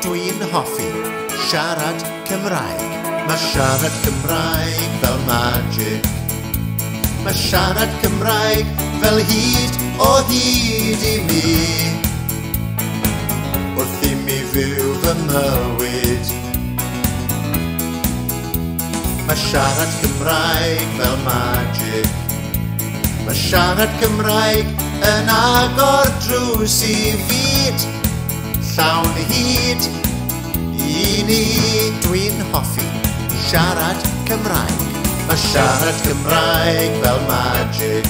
Dwi'n hoffi siarad Cymraeg. Mae siarad Cymraeg fel magic. Mae siarad Cymraeg fel hyd o hyd I mi. Wrth I mi fyw fy mywyd. Mae siarad Cymraeg fel magic. Mae siarad Cymraeg yn agor drws I fyd. Llawn hyd I ni. Dwi'n hoffi siarad Cymraeg. Mae siarad Cymraeg fel magic.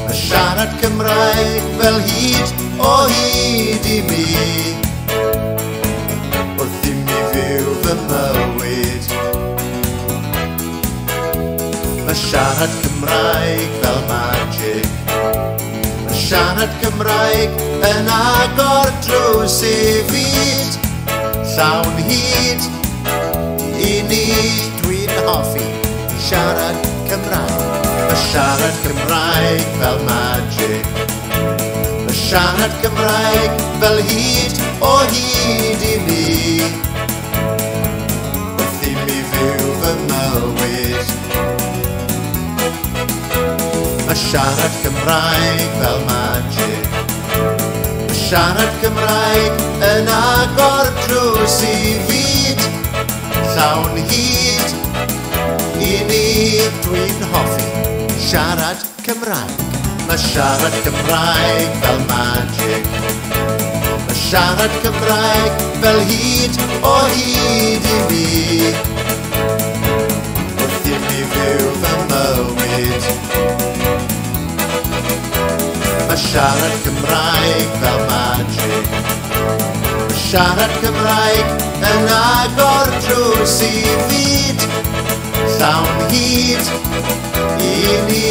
Mae siarad Cymraeg fel hyd o hyd I mi. Wrth I mi fyw fy mywyd. Mae siarad Cymraeg fel magic. Mae siarad Cymraeg yn agor drws I fyd. Llawn hyd I ni. Dwi'n hoffi siarad Cymraeg. Mae siarad Cymraeg fel magic. Mae siarad Cymraeg fel hyd o hyd I mi. Wrth I mi fyw fy mywyd. Mae siarad Cymraeg fel magic. Mae siarad Cymraeg yn agor drws I fyd. Llawn hyd I ni. Dwi'n hoffi siarad Cymraeg. Mae siarad Cymraeg fel magic. Mae siarad Cymraeg fel hyd o hyd I mi. Wrth I mi fyw fy mywyd. Mae siarad Cymraeg fel magic. Mae siarad Cymraeg yn agor drws I fyd. Llawn hyd I ni.